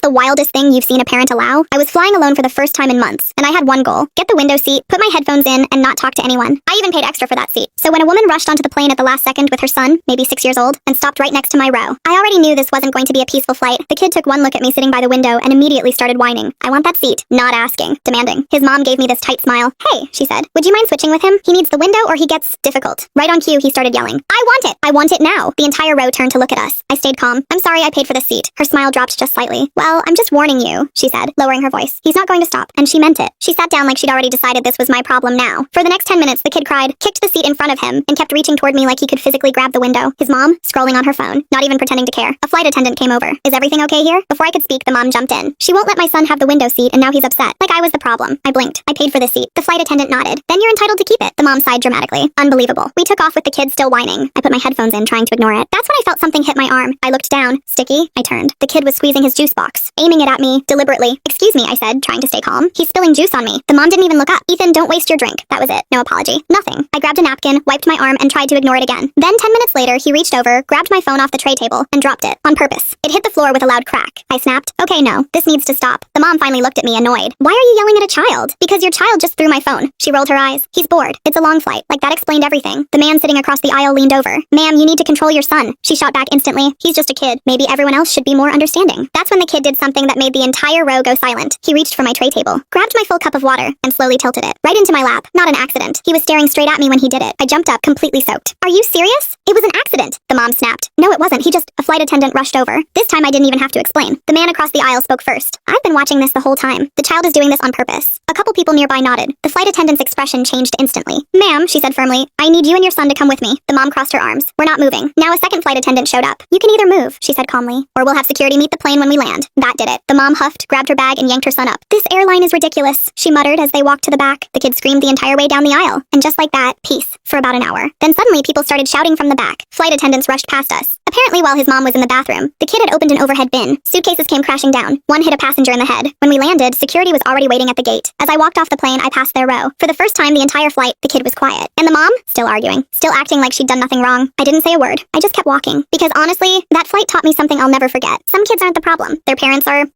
the wildest thing you've seen a parent allow? I was flying alone for the first time in months, and I had one goal: get the window seat, put my headphones in, and not talk to anyone. I even paid extra for that seat. So when a woman rushed onto the plane at the last second with her son, maybe 6 years old, and stopped right next to my row, I already knew this wasn't going to be a peaceful flight. The kid took one look at me sitting by the window and immediately started whining. I want that seat. Not asking. Demanding. His mom gave me this tight smile. Hey, she said, would you mind switching with him? He needs the window or he gets difficult. Right on cue, he started yelling. I want it! I want it now! The entire row turned to look at us. I stayed calm. I'm sorry I paid for the seat. Her smile dropped just slightly. Well, I'm just warning you, she said, lowering her voice. He's not going to stop. And she meant it. She sat down like she'd already decided this was my problem now. For the next 10 minutes, the kid cried, kicked the seat in front of him, and kept reaching toward me like he could physically grab the window. His mom, scrolling on her phone, not even pretending to care. A flight attendant came over. Is everything okay here? Before I could speak, the mom jumped in. She won't let my son have the window seat, and now he's upset. Like I was the problem. I blinked. I paid for the seat. The flight attendant nodded. Then you're entitled to keep it. The mom sighed dramatically. Unbelievable. We took off with the kid still whining. I put my headphones in, trying to ignore it. That's when I felt something hit my arm. I looked down. Sticky. I turned. The kid was squeezing his juice box, aiming it at me, deliberately. Excuse me, I said, trying to stay calm. He's spilling juice on me. The mom didn't even look up. Ethan, don't waste your drink. That was it. No apology. Nothing. I grabbed a napkin, wiped my arm, and tried to ignore it again. Then 10 minutes later, he reached over, grabbed my phone off the tray table, and dropped it. On purpose. It hit the floor with a loud crack. I snapped. Okay, no. This needs to stop. The mom finally looked at me, annoyed. Why are you yelling at a child? Because your child just threw my phone. She rolled her eyes. He's bored. It's a long flight. Like that explained everything. The man sitting across the aisle leaned over. Ma'am, you need to control your son. She shot back instantly. He's just a kid. Maybe everyone else should be more understanding. That's when the kid did something that made the entire row go silent. He reached for my tray table, grabbed my full cup of water, and slowly tilted it right into my lap. Not an accident. He was staring straight at me when he did it. I jumped up, completely soaked. Are you serious? It was an accident. The mom snapped. No, it wasn't. A flight attendant rushed over. This time I didn't even have to explain. The man across the aisle spoke first. I've been watching this the whole time. The child is doing this on purpose. A couple people nearby nodded. The flight attendant's expression changed instantly. Ma'am, she said firmly, I need you and your son to come with me. The mom crossed her arms. We're not moving. Now a second flight attendant showed up. You can either move, she said calmly, or we'll have security meet the plane when we land. That did it. The mom huffed, grabbed her bag, and yanked her son up. This airline is ridiculous, she muttered as they walked to the back. The kid screamed the entire way down the aisle. And just like that, peace, for about an hour. Then suddenly people started shouting from the back. Flight attendants rushed past us. Apparently while his mom was in the bathroom, the kid had opened an overhead bin. Suitcases came crashing down. One hit a passenger in the head. When we landed, security was already waiting at the gate. As I walked off the plane, I passed their row. For the first time the entire flight, the kid was quiet. And the mom? Still arguing. Still acting like she'd done nothing wrong. I didn't say a word. I just kept walking. Because honestly, that flight taught me something I'll never forget. Some kids aren't the problem. Their parents are